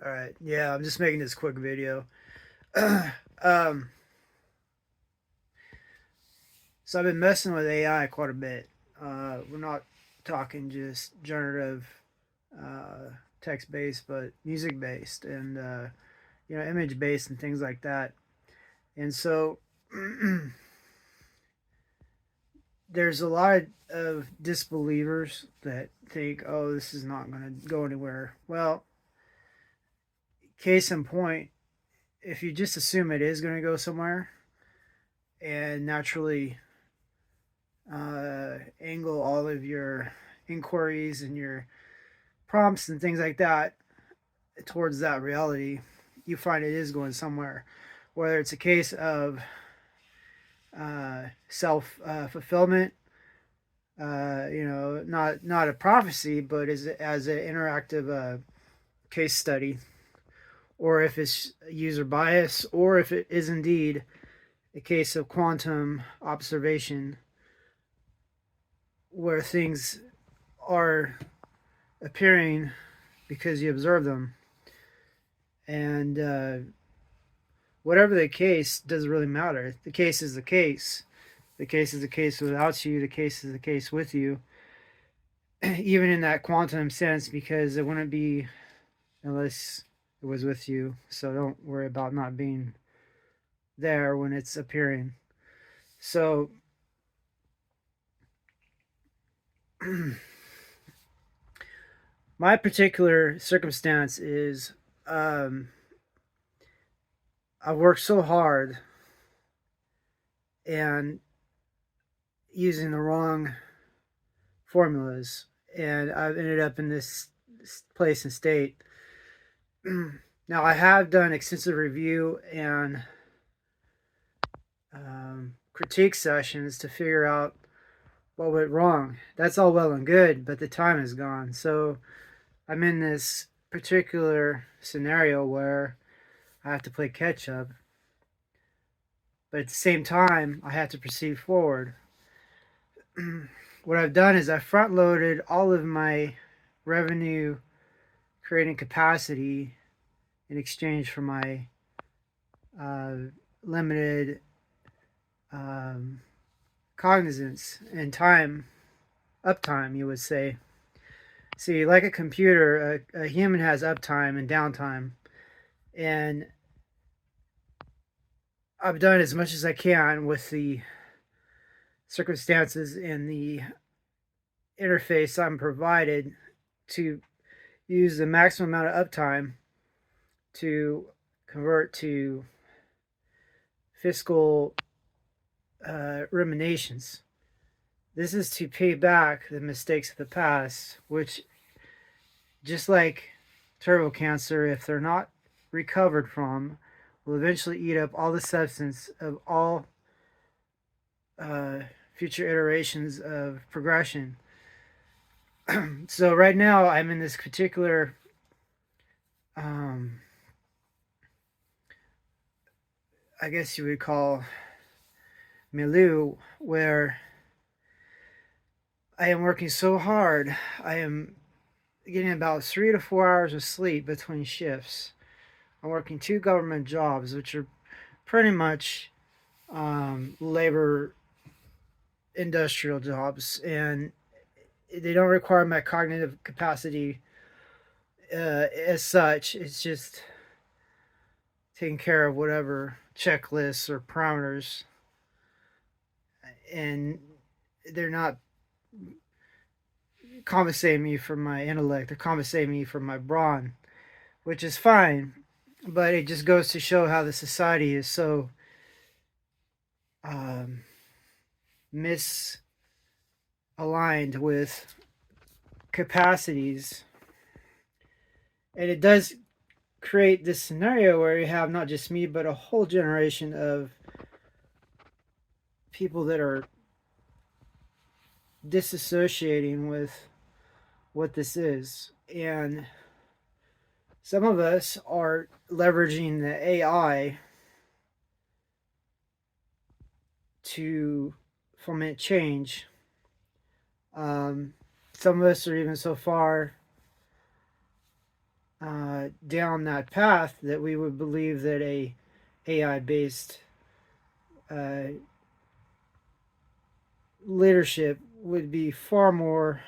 All right. Yeah, I'm just making this quick video. um, so I've been messing with AI quite a bit. We're not talking just generative uh, text based, but music based and image based and things like that. And so there's a lot of disbelievers that think, "Oh, this is not going to go anywhere." Well, case in point, if you just assume it is going to go somewhere and naturally angle all of your inquiries and your prompts and things like that towards that reality, you find it is going somewhere. Whether it's a case of self fulfillment, not a prophecy, but as an interactive case study, or if it's user bias, or if it is indeed a case of quantum observation, where things are appearing because you observe them. And whatever the case doesn't really matter. The case is the case. The case is the case without you. The case is the case with you. Even in that quantum sense, because it wouldn't be unless it was with you. So don't worry about not being there when it's appearing. So my particular circumstance is I worked so hard and using the wrong formulas, and I've ended up in this place and state. Now, I have done extensive review and critique sessions to figure out what went wrong. That's all well and good, but the time is gone. So I'm in this particular scenario where I have to play catch up, but at the same time, I have to proceed forward. What I've done is I front loaded all of my revenue creating capacity in exchange for my uh, limited um, cognizance and time, uptime, you would say. See, like a computer, a human has uptime and downtime. And I've done as much as I can with the circumstances and the interface I'm provided to use the maximum amount of uptime to convert to fiscal ruminations. This is to pay back the mistakes of the past, which, just like turbo cancer, if they're not recovered from, will eventually eat up all the substance of all uh, future iterations of progression. So right now, I'm in this particular um, I guess you would call milieu, where I am working so hard. I am getting about 3 to 4 hours of sleep between shifts. I'm working two government jobs, which are pretty much labor industrial jobs, and they don't require my cognitive capacity as such. It's just taking care of whatever checklists or parameters, and they're not compensating me for my intellect. They're compensating me for my brawn, which is fine. But it just goes to show how the society is so um, misaligned with capacities. And it does create this scenario where you have not just me, but a whole generation of people that are disassociating with what this is. And some of us are leveraging the AI to foment change. Some of us are even so far down that path, that we would believe that a AI based uh, leadership would be far more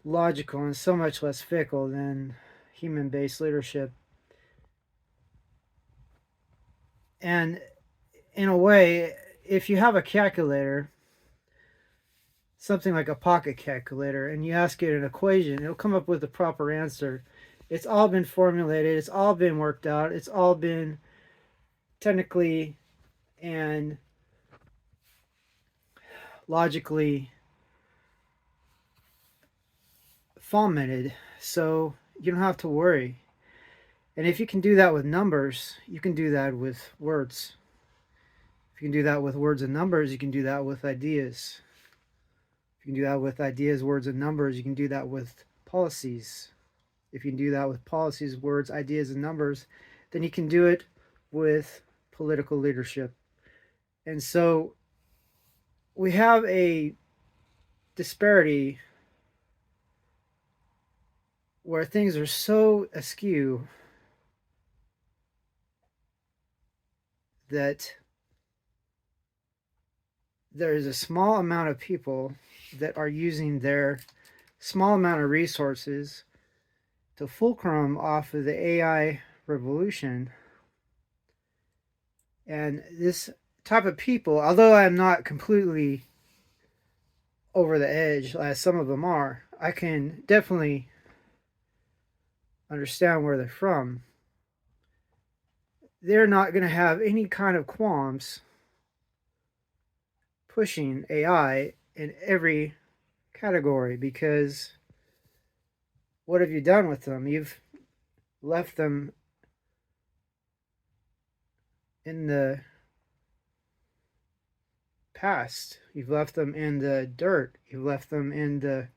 logical and so much less fickle than human based leadership. And in a way, if you have a calculator, something like a pocket calculator, and you ask it an equation, it'll come up with the proper answer. It's all been formulated, it's all been worked out, it's all been technically and logically fomented, so you don't have to worry. And if you can do that with numbers, you can do that with words. If you can do that with words and numbers, you can do that with ideas. If you can do that with ideas, words, and numbers, you can do that with policies. If you can do that with policies, words, ideas, and numbers, then you can do it with political leadership. And so we have a disparity where things are so askew that there is a small amount of people that are using their small amount of resources to fulcrum off of the AI revolution. And this type of people, although I'm not completely over the edge as some of them are, I can definitely understand where they're from. They're not going to have any kind of qualms pushing AI in every category, because what have you done with them? You've left them in the past. You've left them in the dirt. You've left them in the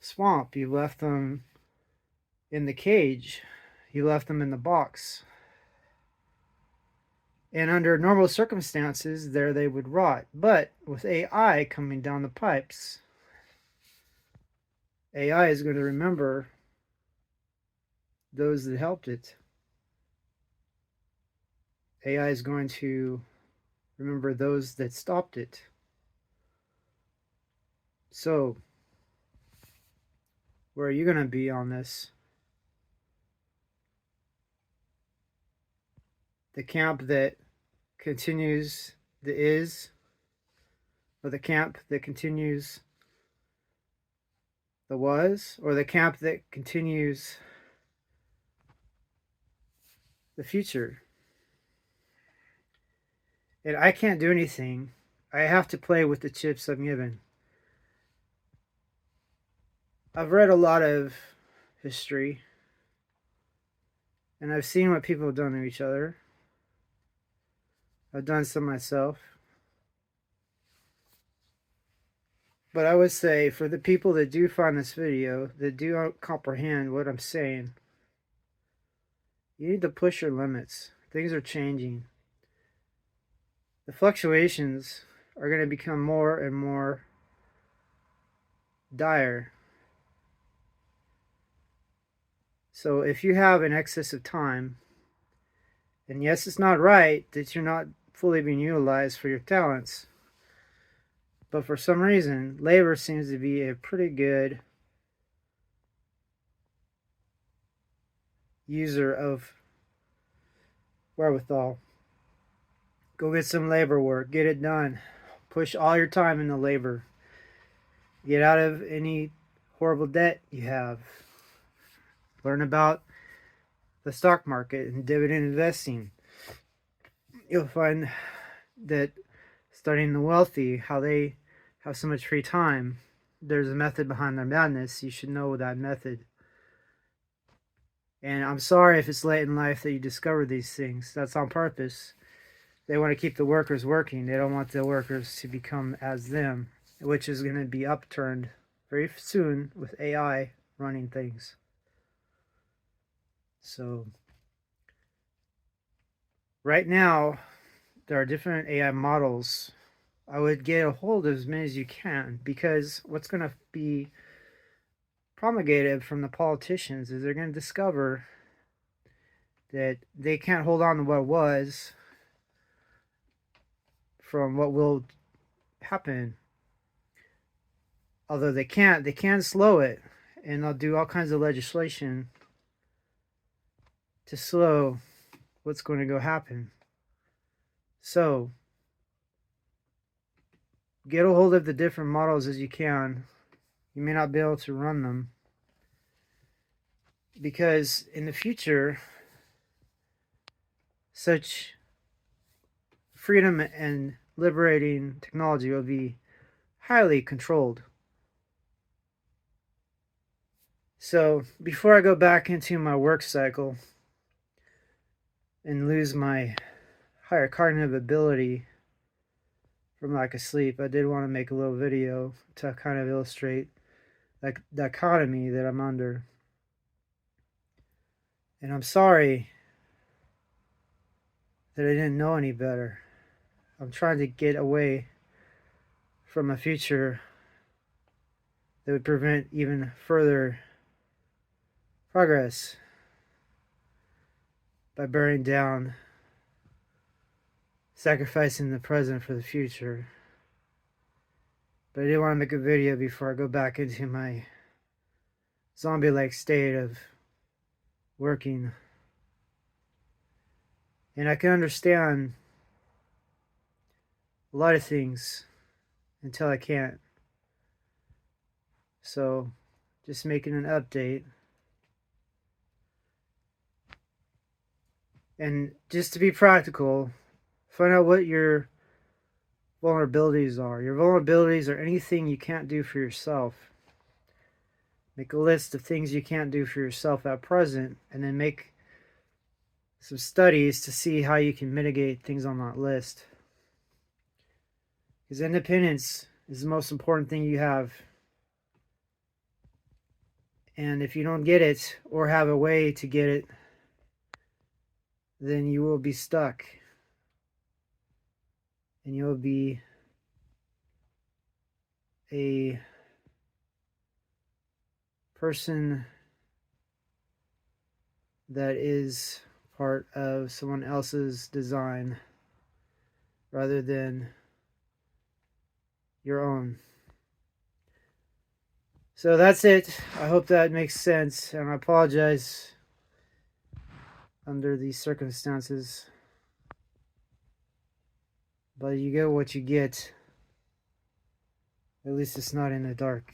swamp. You've left them in the cage. You left them in the box. And under normal circumstances, there they would rot. But with AI coming down the pipes, AI is going to remember those that helped it. AI is going to remember those that stopped it. So, where are you going to be on this? The camp that continues the is, or the camp that continues the was, or the camp that continues the future? And I can't do anything. I have to play with the chips I'm given. I've read a lot of history, and I've seen what people have done to each other. I've done some myself. But I would say, for the people that do find this video, that do comprehend what I'm saying, you need to push your limits. Things are changing. The fluctuations are going to become more and more dire. So if you have an excess of time, and yes, it's not right that you're not fully being utilized for your talents, but for some reason, labor seems to be a pretty good user of wherewithal. Go get some labor work, get it done. Push all your time into labor. Get out of any horrible debt you have. Learn about the stock market and dividend investing. You'll find that studying the wealthy, how they have so much free time, there's a method behind their madness. You should know that method. And I'm sorry if it's late in life that you discover these things. That's on purpose. They want to keep the workers working. They don't want the workers to become as them, which is going to be upturned very soon with AI running things. So right now, there are different AI models. I would get a hold of as many as you can, because what's going to be promulgated from the politicians is they're going to discover that they can't hold on to what was from what will happen. Although they can slow it, and they'll do all kinds of legislation to slow what's going to go happen. So get a hold of the different models as you can. You may not be able to run them, because in the future, such freedom and liberating technology will be highly controlled. So before I go back into my work cycle and lose my higher cognitive ability from lack of sleep, I did want to make a little video to kind of illustrate that dichotomy that I'm under. And I'm sorry that I didn't know any better. I'm trying to get away from a future that would prevent even further progress by burning down, sacrificing the present for the future. But I did want to make a video before I go back into my zombie-like state of working. And I can understand a lot of things until I can't. So, just making an update. And just to be practical, find out what your vulnerabilities are. Your vulnerabilities are anything you can't do for yourself. Make a list of things you can't do for yourself at present, and then make some studies to see how you can mitigate things on that list. Because independence is the most important thing you have. And if you don't get it, or have a way to get it, then you will be stuck. And you'll be a person that is part of someone else's design rather than your own. So that's it. I hope that makes sense, and I apologize under these circumstances. But you get what you get. At least it's not in the dark.